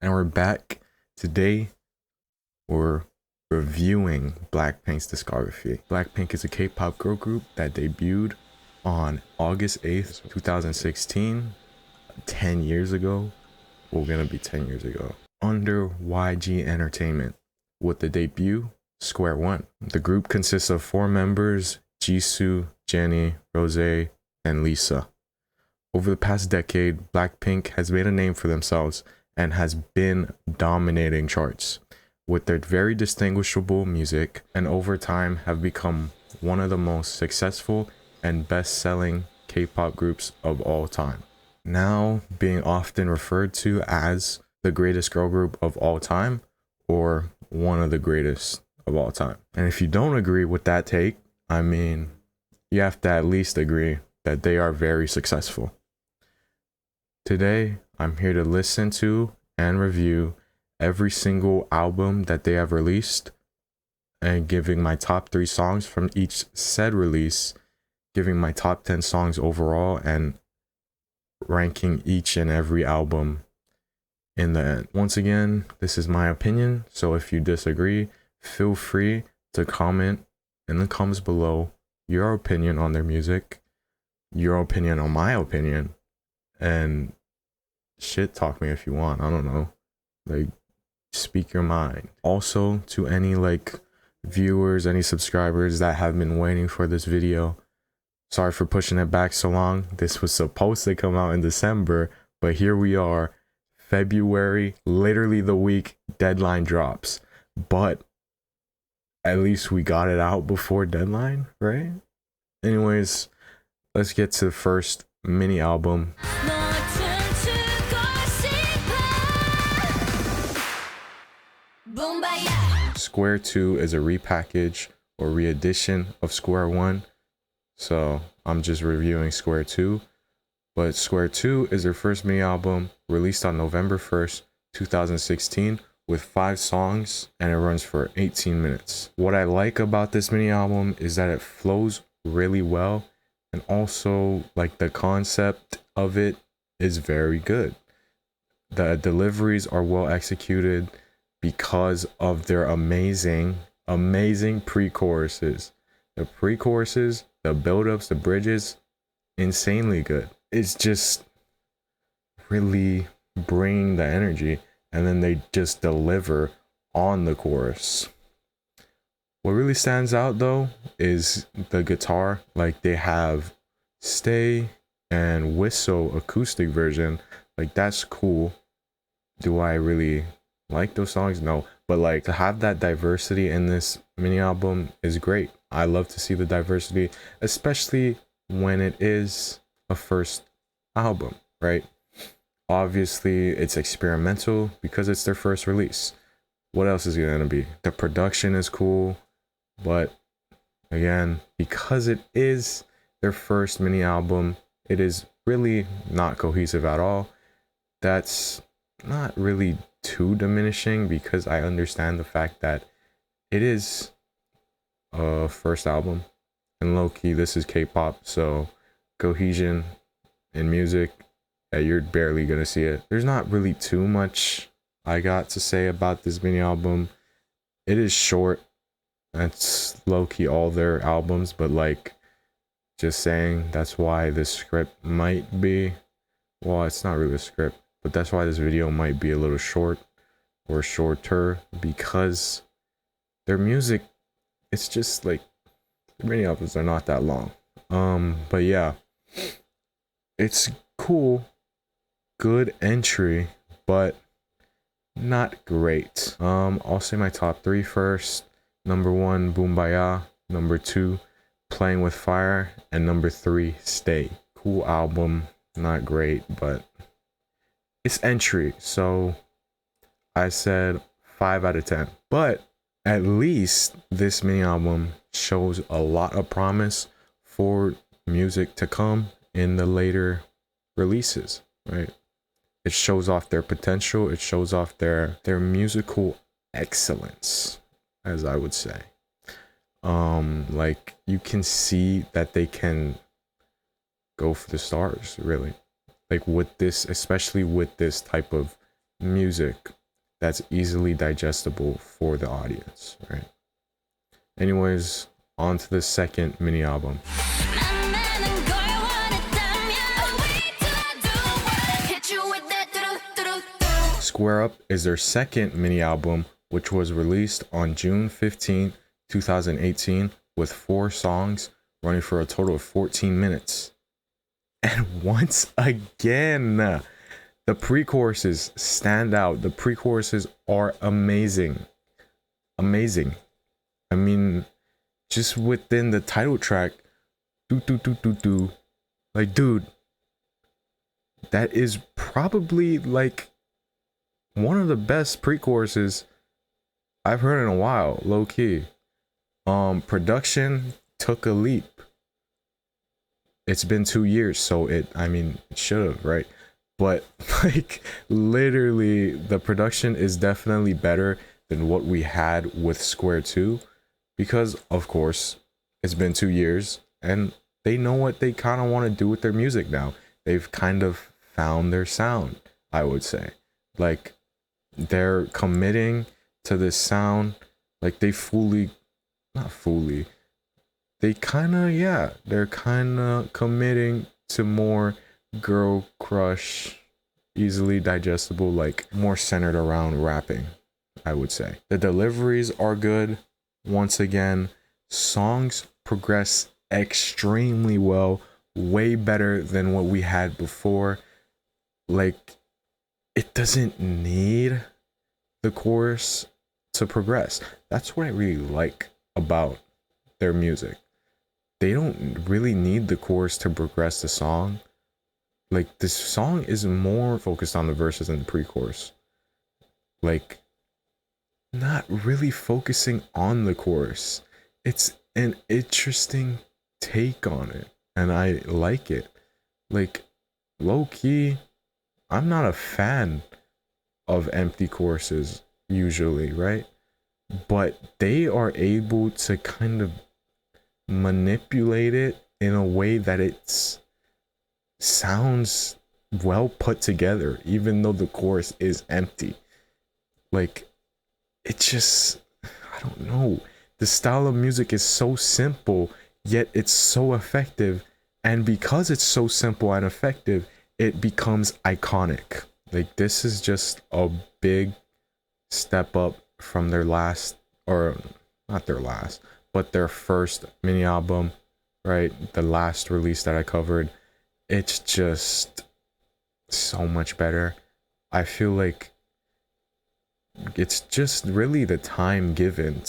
And we're back. Today, we're reviewing Blackpink's discography. Blackpink is a K-pop girl group that debuted on August 8th, 2016, 10 years ago. Well, gonna be 10 years ago. Under YG Entertainment. With the debut, Square One. The group consists of 4 members, Jisoo, Jennie, Rose, and Lisa. Over the past decade, Blackpink has made a name for themselves and has been dominating charts with their very distinguishable music, and over time have become one of the most successful and best-selling K-pop groups of all time. Now being often referred to as the greatest girl group of all time or one of the greatest of all time. And if you don't agree with that take, I mean, you have to at least agree that they are very successful. Today, I'm here to listen to and review every single album that they have released and giving my top 3 songs from each said release, giving my top 10 songs overall, and ranking each and every album in the end. Once again, this is my opinion, so if you disagree, feel free to comment in the comments below your opinion on their music, your opinion on my opinion, and shit talk me if you want. I don't know, like, speak your mind. Also, to any viewers, any subscribers that have been waiting for this video, sorry for pushing it back so long. This was supposed to come out in December, but here we are, February, literally the week deadline drops. But at least we got it out before deadline, right? Anyways, let's get to the first mini album. Square 2 is a repackage or re-edition of Square 1, so I'm just reviewing Square 2. But Square 2 is their first mini album, released on November 1st, 2016, with 5 songs, and it runs for 18 minutes. What I like about this mini album is that it flows really well, and also the concept of it is very good. The deliveries are well executed because of their amazing pre-choruses. The pre-choruses, the build-ups, the bridges, insanely good. It's just really bringing the energy, and then they just deliver on the chorus. What really stands out though is the guitar. They have Stay and Whistle acoustic version. That's cool. Do I really like those songs? No, but to have that diversity in this mini album is great. I love to see the diversity, especially when it is a first album, right? Obviously it's experimental because it's their first release. What else is it gonna be? The production is cool, but again, because it is their first mini album, it is really not cohesive at all. That's not really too diminishing because I understand the fact that it is a first album, and low-key this is K-pop, so cohesion in music, you're barely gonna see it. There's not really too much I got to say about this mini album. It is short. That's low-key all their albums, but just saying, that's why this script might be, well, it's not really a script, but that's why this video might be a little short or shorter, because their music, it's just the mini albums are not that long. But yeah, it's cool, good entry, but not great. I'll say my top 3 first. Number 1, Boombaya. Number 2, Playing with Fire, and number 3, Stay. Cool album, not great, but it's entry, so I said 5 out of 10. But at least this mini album shows a lot of promise for music to come in the later releases, right? It shows off their potential. It shows off their musical excellence, as I would say. You can see that they can go for the stars, really. With this, especially with this type of music that's easily digestible for the audience, right? Anyways, on to the second mini album. Square Up is their second mini album, which was released on June 15, 2018, with 4 songs running for a total of 14 minutes. And once again, the pre-choruses stand out. The pre-choruses are amazing. Amazing. I mean, just within the title track, do. Like, dude, that is probably like one of the best pre-choruses I've heard in a while, low key. Production took a leap. It's been 2 years, so it should have, right? But like literally the production is definitely better than what we had with Square 2, because of course it's been 2 years and they know what they kind of want to do with their music now. They've kind of found their sound, I would say. Like, they're committing to this sound. Like, they're kind of committing to more girl crush, easily digestible, like more centered around rapping, I would say. The deliveries are good. Once again, songs progress extremely well, way better than what we had before. Like, it doesn't need the chorus to progress. That's what I really like about their music. They don't really need the chorus to progress the song. Like, this song is more focused on the verses and the pre-chorus. Like, not really focusing on the chorus. It's an interesting take on it, and I like it. Like, low-key, I'm not a fan of empty choruses usually, right? But they are able to kind of manipulate it in a way that it sounds well put together, even though the chorus is empty. Like, it just, I don't know. The style of music is so simple, yet it's so effective. And because it's so simple and effective, it becomes iconic. Like, this is just a big step up from their last, or not their last, but their first mini album, right? The last release that I covered. It's just so much better. I feel like it's just really the time given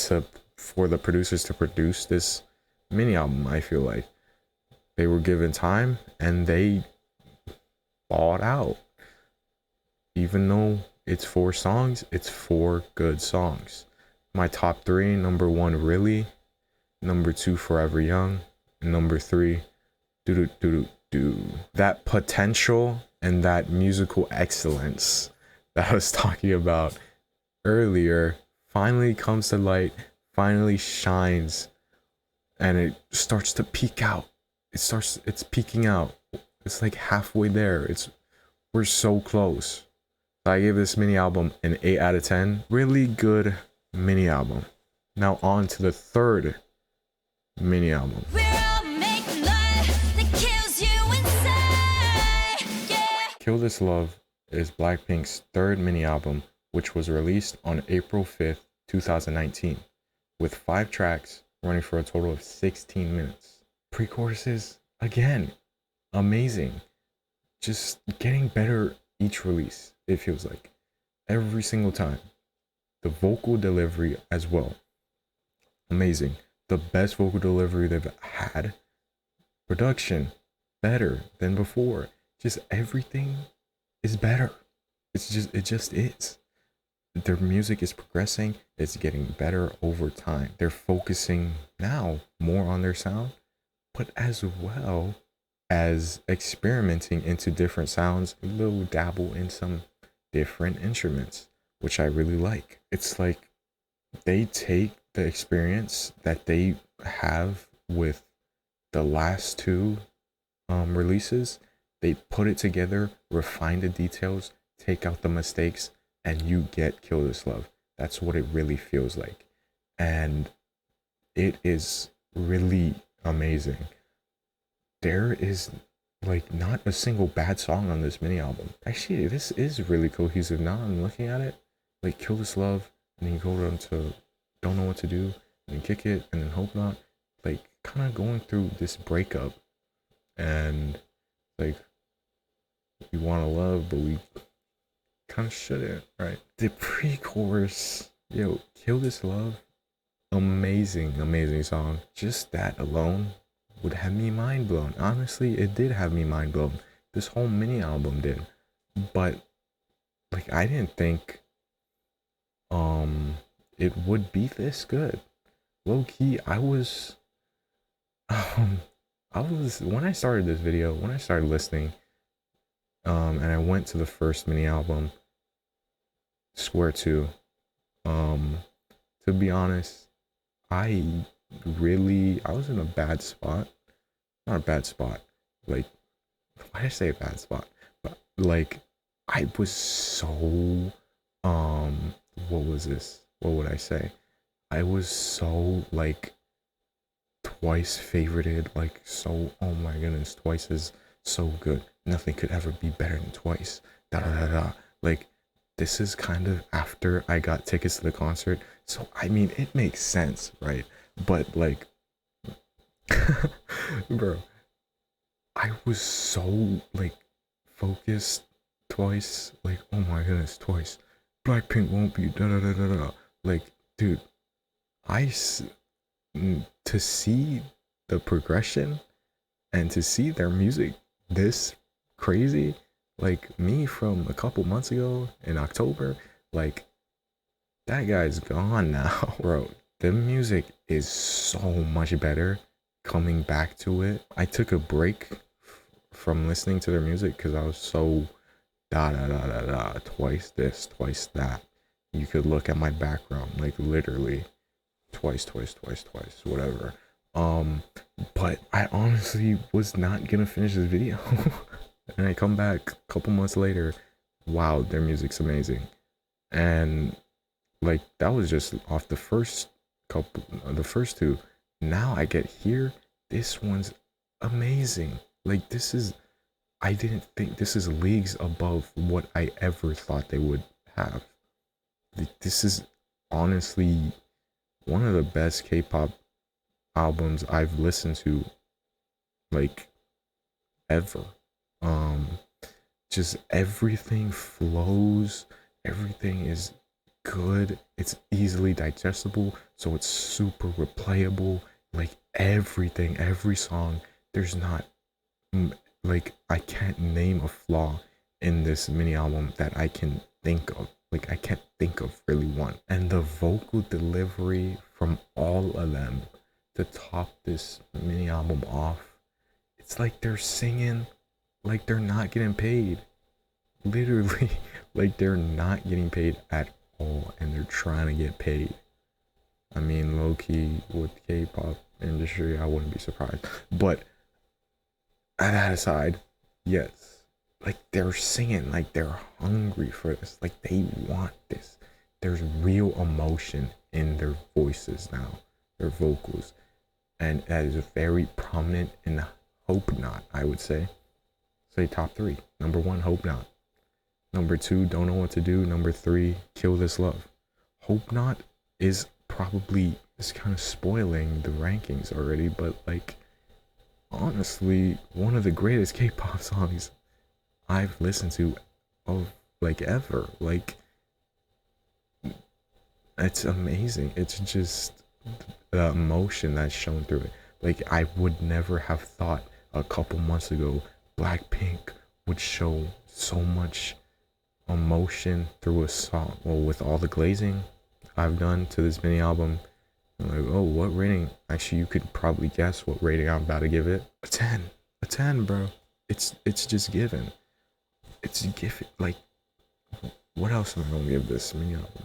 for the producers to produce this mini album. I feel like they were given time and they bought out. Even though it's 4 songs, it's 4 good songs. My top 3: number 1, Really; number 2, Forever Young; and number 3, Do. That potential and that musical excellence that I was talking about earlier finally comes to light, finally shines, and it starts to peak out. It's peaking out. It's like halfway there. We're so close. I gave this mini album an 8 out of 10. Really good mini album. Now on to the third mini album. Kill This Love is BLACKPINK's third mini album, which was released on April 5th, 2019, with 5 tracks running for a total of 16 minutes. Pre-choruses, again, amazing. Just getting better each release, it feels like. Every single time. The vocal delivery as well. Amazing. The best vocal delivery they've had. Production, better than before. Just everything is better. It just is. Their music is progressing. It's getting better over time. They're focusing now more on their sound, but as well as experimenting into different sounds, a little dabble in some different instruments, which I really like. It's like they take the experience that they have with the last 2 releases, they put it together, refine the details, take out the mistakes, and you get Kill This Love. That's what it really feels like. And it is really amazing. There is like not a single bad song on this mini album. Actually, this is really cohesive now I'm looking at it. Like Kill This Love, and then you go down to Don't Know What to Do, and then Kick It, and then Hope Not. Like kind of going through this breakup, and like we want to love, but we kind of shouldn't, right? The pre-chorus, yo, Kill This Love, amazing song. Just that alone would have me mind blown. Honestly, it did have me mind blown. This whole mini album did. But like I didn't think it would be this good. Low key, I was when I started this video, when I started listening, and I went to the first mini album, Square 2, to be honest, I was in a bad spot. Not a bad spot. Like, why did I say a bad spot? But like, I was so what was this? What would I say? I was so like Twice favorited, like so, oh my goodness, Twice is so good. Nothing could ever be better than Twice. Da da da da. Like, this is kind of after I got tickets to the concert. So I mean it makes sense, right? But like bro, I was so like focused Twice, like oh my goodness, Twice. Blackpink won't be da da da da da. Like, dude, to see the progression and to see their music this crazy, like me from a couple months ago in October, like that guy's gone now, bro. The music is so much better coming back to it. I took a break from listening to their music because I was so da da da da da, twice this, twice that. You could look at my background, like literally twice, whatever. But I honestly was not gonna finish this video. And I come back a couple months later, wow, their music's amazing. And like that was just off the first two. Now I get here, this one's amazing. Like this is, I didn't think this is leagues above what I ever thought they would have. This is honestly one of the best K-pop albums I've listened to like ever. Just everything flows, everything is good, it's easily digestible, so it's super replayable. Like everything, every song, there's not like I can't name a flaw in this mini album that I can think of. Like I can't think of really one. And the vocal delivery from all of them to top this mini album off, it's like they're singing like they're not getting paid. Literally, like they're not getting paid at all, and they're trying to get paid. I mean, low key with K-pop industry, I wouldn't be surprised. But that aside, yes, like they're singing like they're hungry for this, like they want this. There's real emotion in their voices now, their vocals, and that is very prominent in Hope Not. I would say top three. Number one, Hope Not. Number two, Don't Know What to Do. Number three, Kill This Love. Hope Not is probably, is kind of spoiling the rankings already, but like honestly one of the greatest K-pop songs I've listened to of like ever. Like it's amazing. It's just the emotion that's shown through it. Like I would never have thought a couple months ago Blackpink would show so much emotion through a song. Well, with all the glazing I've done to this mini album, I'm like, oh, what rating? Actually, you could probably guess what rating I'm about to give it. A 10. A 10, bro. It's just given. It's given. Like, what else am I gonna give this mini album?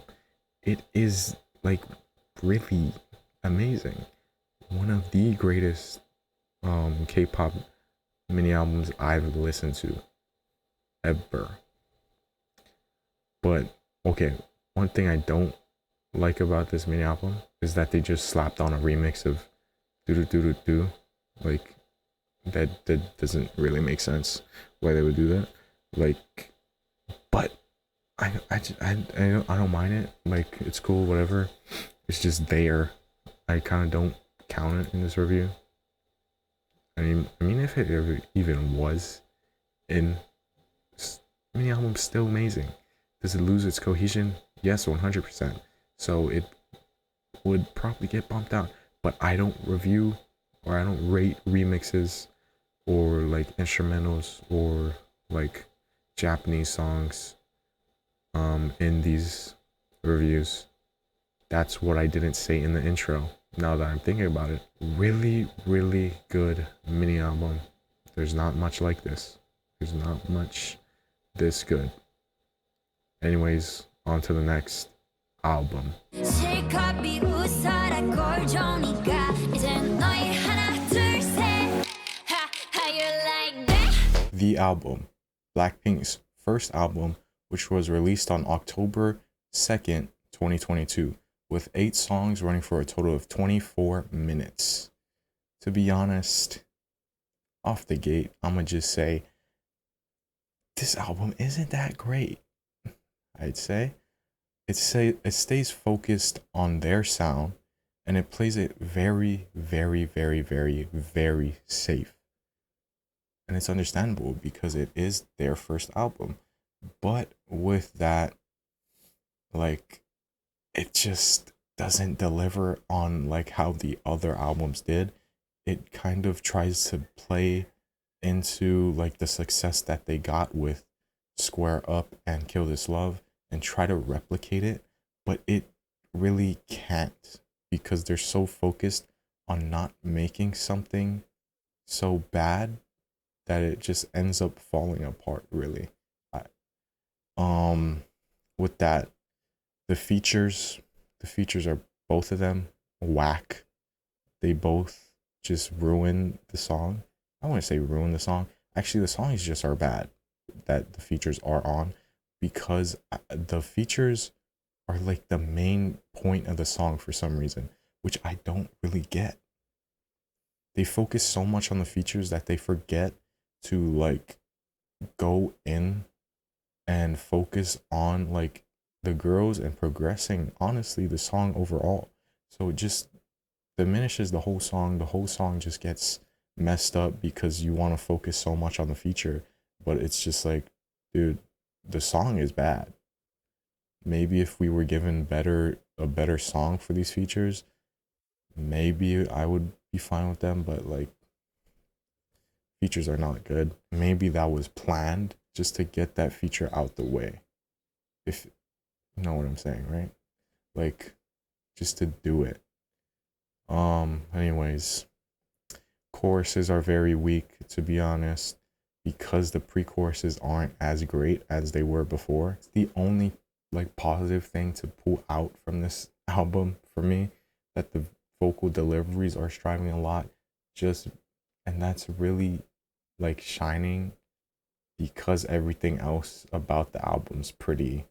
It is like really amazing. One of the greatest K-pop mini albums I've listened to ever. But Okay, one thing I don't like about this mini album is that they just slapped on a remix of do do do do do. Like that doesn't really make sense why they would do that. Like, but I don't mind it. Like, it's cool, whatever. It's just there. I kind of don't count it in this review. I mean, if it ever even was in, mini album's still amazing. Does it lose its cohesion? Yes, 100%. So it would probably get bumped out. But I don't review or I don't rate remixes or like instrumentals or like Japanese songs in these reviews. That's what I didn't say in the intro. Now that I'm thinking about it, really, really good mini album. There's not much like this. There's not much this good. Anyways, on to the next album. The album, BLACKPINK's first album, which was released on October 2nd, 2022, with 8 songs running for a total of 24 minutes. To be honest, off the gate, I'm gonna just say this album isn't that great. I'd say it stays focused on their sound, and it plays it very, very, very, very, very safe. And it's understandable because it is their first album. But with that, like, it just doesn't deliver on like how the other albums did. It kind of tries to play into like the success that they got with Square Up and Kill This Love and try to replicate it, but it really can't because they're so focused on not making something so bad that it just ends up falling apart, really. With that, the features are, both of them, whack. They both just ruin the song. I want to say ruin the song. Actually, the songs just are bad that the features are on, because the features are like the main point of the song for some reason, which I don't really get. They focus so much on the features that they forget to like go in and focus on like the girls and progressing honestly the song overall. So it just diminishes the whole song. The whole song just gets messed up because you want to focus so much on the feature, but it's just like, dude, the song is bad. Maybe if we were given a better song for these features, maybe I would be fine with them, but like, features are not good. Maybe that was planned just to get that feature out the way. If you know what I'm saying, right? Like, just to do it. Anyways, choruses are very weak, to be honest, because the pre-choruses aren't as great as they were before. It's the only like positive thing to pull out from this album for me, that the vocal deliveries are striving a lot, and that's really like shining because everything else about the album's pretty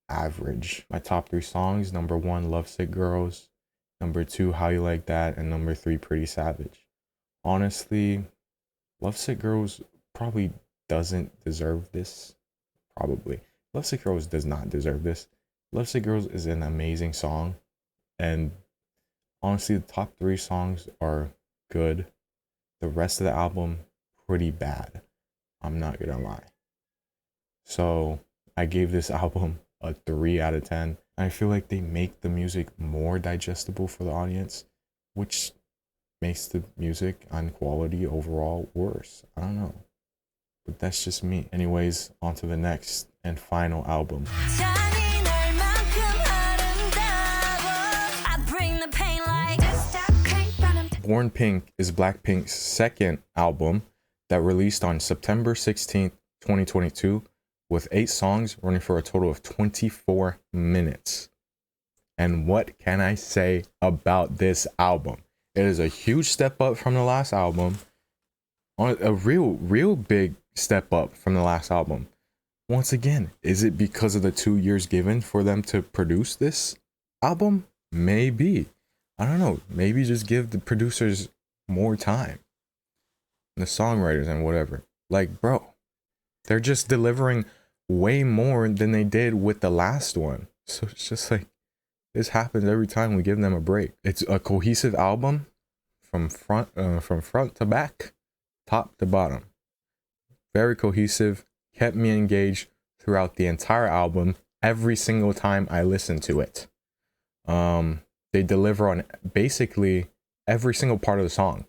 average. My top 3 songs: number 1, Lovesick Girls, number 2, How You Like That, and number 3, Pretty Savage. Honestly, Lovesick Girls probably doesn't deserve this. Probably. Lovesick Girls does not deserve this. Lovesick Girls is an amazing song, and honestly, the top 3 songs are good. The rest of the album, pretty bad. I'm not gonna lie. So I gave this album a 3 out of 10. I feel like they make the music more digestible for the audience, which makes the music and quality overall worse. I don't know, but that's just me. Anyways, on to the next and final album. Born Pink is BLACKPINK's second album that released on September 16th, 2022, with 8 songs running for a total of 24 minutes. And what can I say about this album? It is a huge step up from the last album. A real big step up from the last album. Once again, is it because of the 2 years given for them to produce this album? Maybe. I don't know. Maybe just give the producers more time, the songwriters and whatever. Like, bro, they're just delivering way more than they did with the last one. So it's just like, this happens every time we give them a break. It's a cohesive album from front to back, top to bottom. Very cohesive, kept me engaged throughout the entire album every single time I listen to it. They deliver on basically every single part of the song.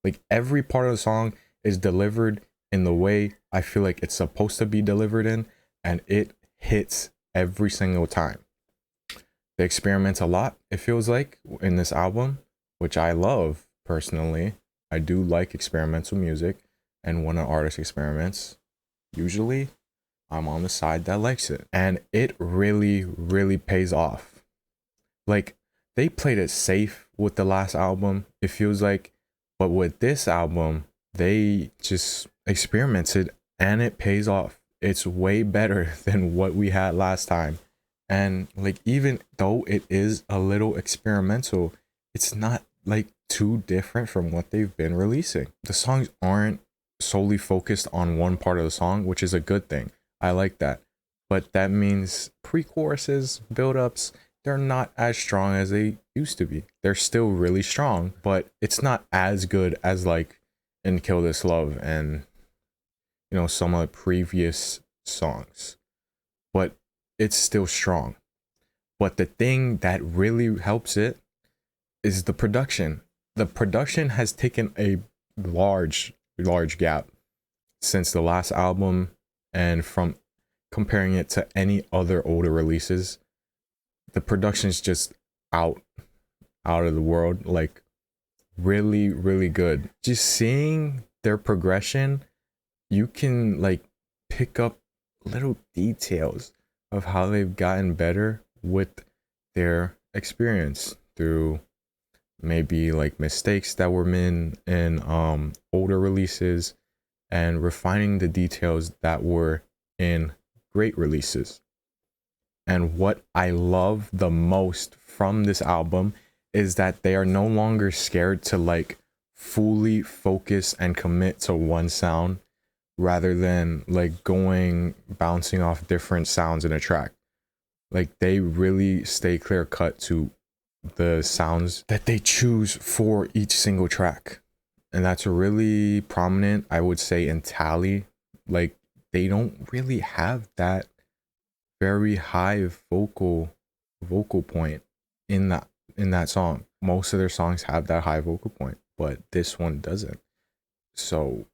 Like, every part of the song is delivered in the way I feel like it's supposed to be delivered in, and it hits every single time. They experiment a lot, it feels like, in this album, which I love personally. I do like experimental music, and when an artist experiments, usually I'm on the side that likes it. And it really, really pays off. Like, they played it safe with the last album, it feels like, but with this album, they just experimented and it pays off. It's way better than what we had last time. And like, even though it is a little experimental, it's not like too different from what they've been releasing. The songs aren't solely focused on one part of the song, which is a good thing. I like that. But that means pre-choruses, build-ups, they're not as strong as they used to be. They're still really strong, but it's not as good as like in Kill This Love and, you know, some of the previous songs. But it's still strong. But the thing that really helps it is the production. The production has taken a large gap since the last album, and from comparing it to any other older releases, the production is just out of the world. Like, really, really good. Just seeing their progression, you can like pick up little details of how they've gotten better with their experience through maybe like mistakes that were made in older releases, and refining the details that were in great releases. And what I love the most from this album is that they are no longer scared to like fully focus and commit to one sound, rather than like bouncing off different sounds in a track. Like, they really stay clear cut to the sounds that they choose for each single track. And that's really prominent, I would say, in Tally. Like, they don't really have that very high vocal point in that song. Most of their songs have that high vocal point, but this one doesn't. So,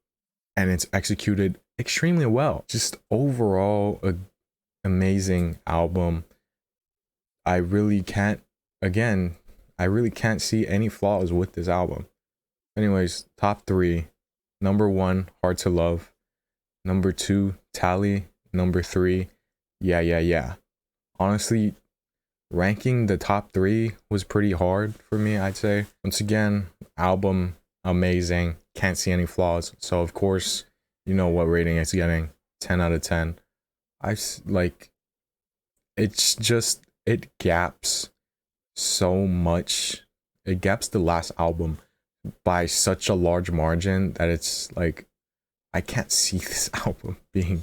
and it's executed extremely well. Just overall, a amazing album. I really can't see any flaws with this album. Anyways, top 3. Number 1, Hard to Love. Number 2, Tally. Number 3, Yeah Yeah Yeah. Honestly, ranking the top 3 was pretty hard for me, I'd say. Once again, album amazing. Can't see any flaws. So of course, you know what rating it's getting. 10 out of 10. It's just, it gaps so much. It gaps the last album by such a large margin that it's like, I can't see this album being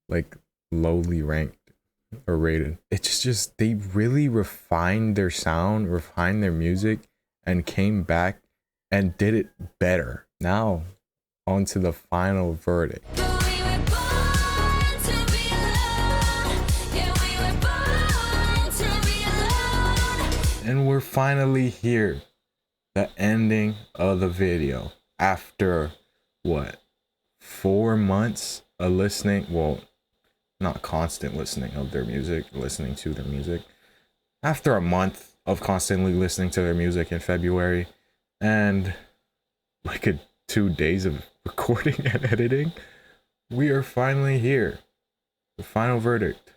like lowly ranked or rated. It's just, they really refined their sound, refined their music, and came back and did it better. Now, on to the final verdict. And we're finally here. The ending of the video. After what? 4 months of listening? Well, not constant listening to their music. After a month of constantly listening to their music in February, and like 2 days of recording and editing, we are finally here. The final verdict.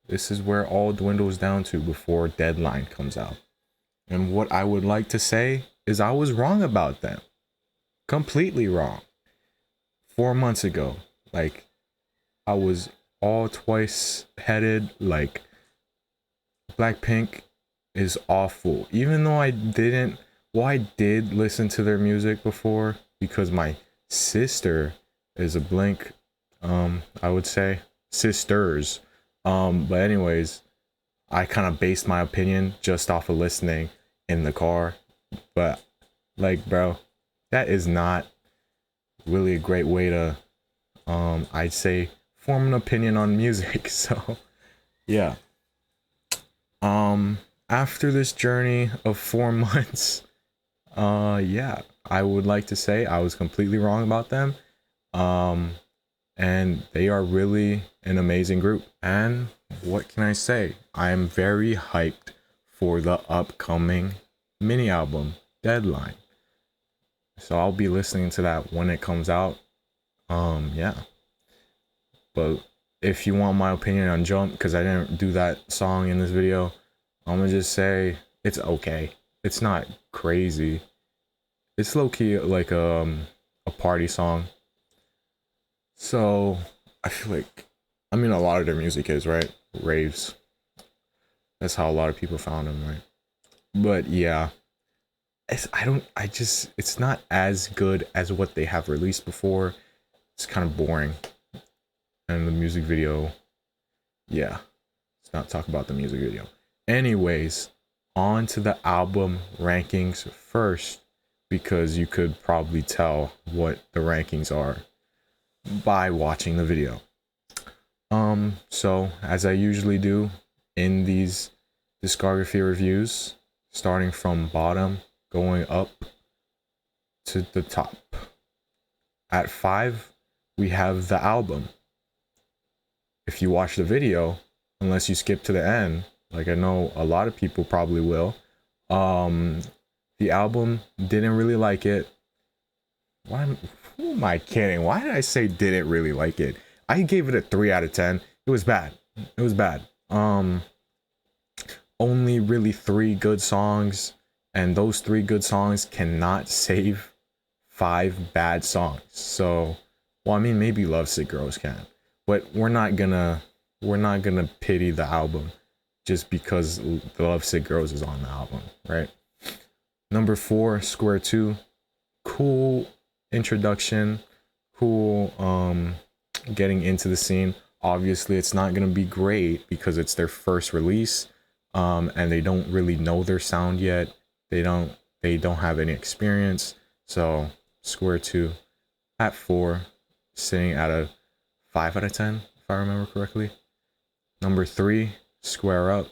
This is where all dwindles down to before Deadline comes out. And what I would like to say is I was wrong about them. Completely wrong. 4 months ago, like, I was all twice headed. Like, Blackpink is awful. Even though I didn't, well, I did listen to their music before because my sister is a Blink, I would say sisters. But anyways, I kind of based my opinion just off of listening in the car. But like, bro, that is not really a great way to, I'd say, form an opinion on music. So yeah. After this journey of 4 months, yeah, I would like to say I was completely wrong about them. And they are really an amazing group. And what can I say? I am very hyped for the upcoming mini album, Deadline. So I'll be listening to that when it comes out. Yeah. But if you want my opinion on Jump, because I didn't do that song in this video, I'm gonna just say it's okay. It's not crazy. It's low-key like a party song. So I feel like, I mean, a lot of their music is, right? Raves. That's how a lot of people found them, right? But yeah, it's not as good as what they have released before. It's kind of boring. And the music video, yeah, let's not talk about the music video. Anyways, on to the album rankings first, because you could probably tell what the rankings are by watching the video. So as I usually do in these discography reviews, starting from bottom, going up to the top. At 5, we have the album. If you watch the video, unless you skip to the end, like I know a lot of people probably will, the album, didn't really like it. Who am I kidding? Why did I say didn't really like it? I gave it a 3 out of 10. It was bad. It was bad. Only really 3 good songs, and those 3 good songs cannot save 5 bad songs. So, well, I mean, maybe Lovesick Girls can, but we're not gonna pity the album just because the Lovesick Girls is on the album, right? Number 4, Square 2. Cool introduction, cool getting into the scene. Obviously it's not gonna be great because it's their first release, and they don't really know their sound yet. They don't have any experience. So Square 2 at 4, sitting at a 5 out of 10 if I remember correctly. Number 3, Square Up.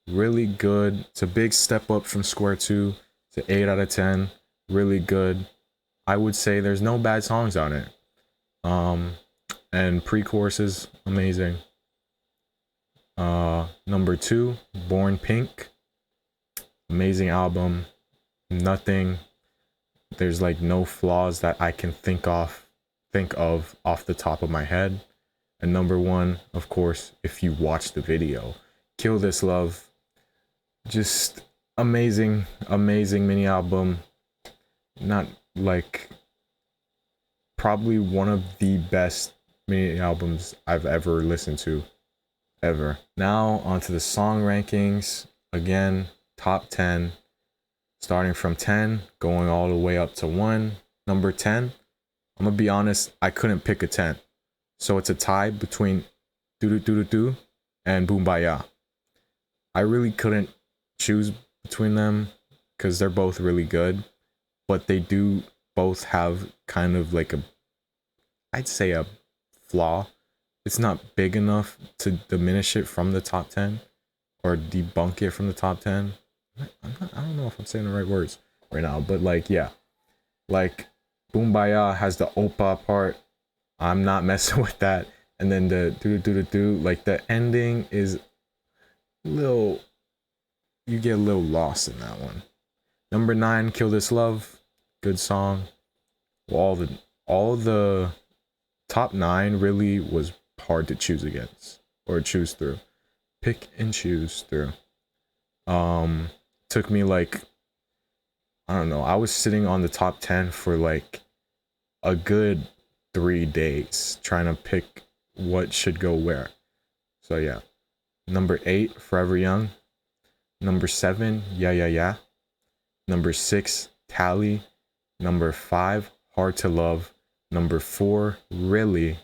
Really good. It's a big step up from Square 2 to 8 out of 10. Really good. I would say there's no bad songs on it. And pre-chorus is amazing. Number 2, Born Pink. Amazing album. Nothing. There's like no flaws that I can think of off the top of my head. And number 1, of course, if you watch the video, Kill This Love. Just amazing mini album. Not like, probably one of the best mini albums I've ever listened to, ever. Now onto the song rankings. Again, top 10, starting from 10, going all the way up to 1. Number 10, I'm gonna be honest, I couldn't pick a 10. So it's a tie between Do Do Do Do Do and Boombaya. I really couldn't choose between them because they're both really good, but they do both have kind of like I'd say a flaw. It's not big enough to diminish it from the top 10 or debunk it from the top 10. I don't know if I'm saying the right words right now, but like, yeah, like Boombaya has the Oppa part. I'm not messing with that. And then the do, like the ending is little, you get a little lost in that one. Number 9, Kill This Love. Good song. Well, all the top 9 really was hard to choose against or choose through. Pick and choose through. Took me like, I don't know, I was sitting on the top 10 for like a good 3 days trying to pick what should go where. So yeah. Number 8, Forever Young. Number 7, Yeah Yeah Yeah. Number 6, Tally. Number 5, Hard to Love. Number 4, Really.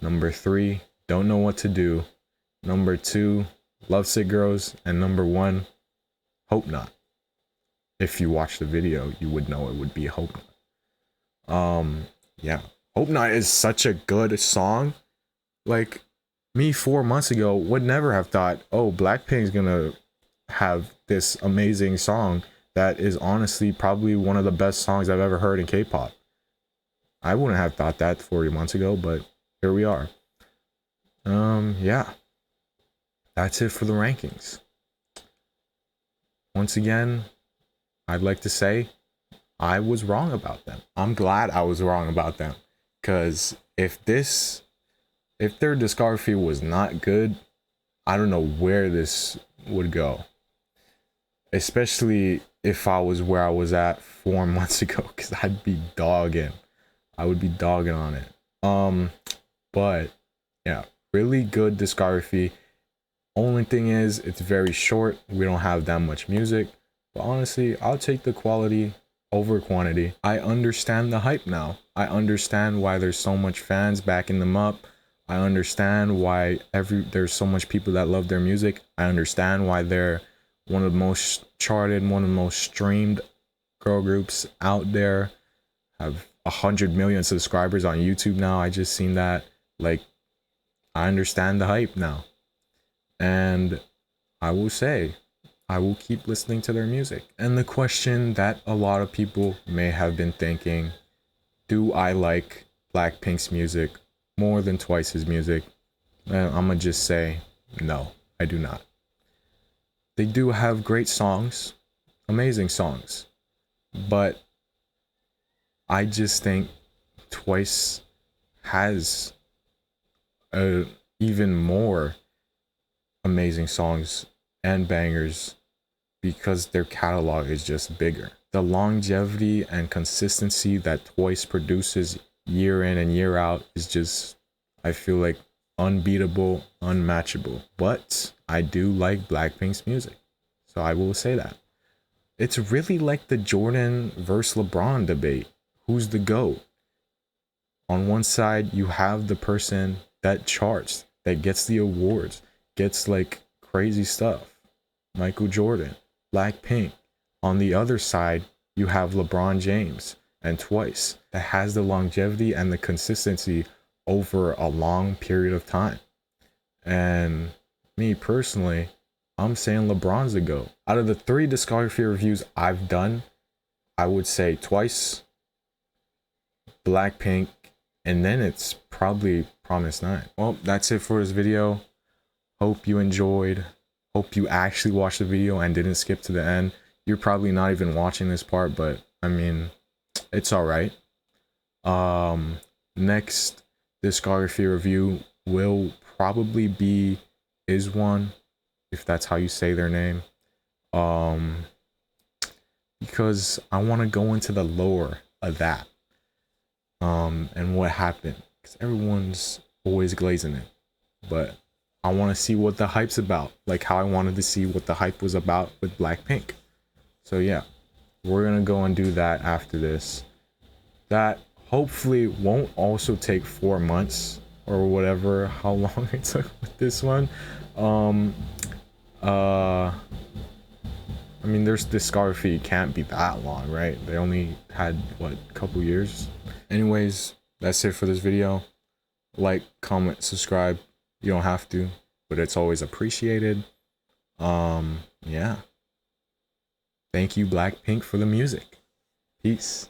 Number 3, Don't Know What to Do. Number 2, Lovesick Girls. And number 1, Hope Not. If you watch the video, you would know it would be Hope Not. Yeah. Hope Not is such a good song. Like, me 4 months ago would never have thought, oh, Blackpink's gonna have this amazing song that is honestly probably one of the best songs I've ever heard in K-pop. I wouldn't have thought that 40 months ago, but here we are. Yeah. That's it for the rankings. Once again, I'd like to say I was wrong about them. I'm glad I was wrong about them, because if their discography was not good, I don't know where this would go. Especially if I was where I was at 4 months ago, because I'd be dogging. I would be dogging on it. But yeah, really good discography. Only thing is, it's very short. We don't have that much music. But honestly, I'll take the quality over quantity. I understand the hype now. I understand why there's so much fans backing them up. I understand why there's so much people that love their music. I understand why they're one of the most charted, one of the most streamed girl groups out there. Have 100 million subscribers on YouTube now. I just seen that. Like, I understand the hype now. And I will say, I will keep listening to their music. And the question that a lot of people may have been thinking, do I like Blackpink's music more than Twice's music? I'm gonna just say, no, I do not. They do have great songs, amazing songs, but I just think Twice has even more amazing songs and bangers because their catalog is just bigger. The longevity and consistency that Twice produces year in and year out is just, I feel like, unbeatable, unmatchable. But I do like Blackpink's music, so I will say that. It's really like the Jordan versus LeBron debate. Who's the GOAT? On one side, you have the person that charts, that gets the awards, gets like crazy stuff. Michael Jordan, Blackpink. On the other side, you have LeBron James and Twice, that has the longevity and the consistency over a long period of time. And me personally, I'm saying LeBron's the GOAT. Out of the 3 discography reviews I've done, I would say Twice, Blackpink, and then it's probably Promise 9. Well, that's it for this video. Hope you enjoyed. Hope you actually watched the video and didn't skip to the end. You're probably not even watching this part, but I mean, it's all right. Next discography review will probably be IZ*ONE, if that's how you say their name. Because I want to go into the lore of that. And what happened, because everyone's always glazing it, but I want to see what the hype's about, like how I wanted to see what the hype was about with Blackpink. So yeah, we're gonna go and do that after this. That hopefully won't also take 4 months or whatever, how long it took with this one. I mean, their discography can't be that long, right? They only had, what, a couple years? Anyways, that's it for this video. Like, comment, subscribe. You don't have to, but it's always appreciated. Yeah. Thank you, Blackpink, for the music. Peace.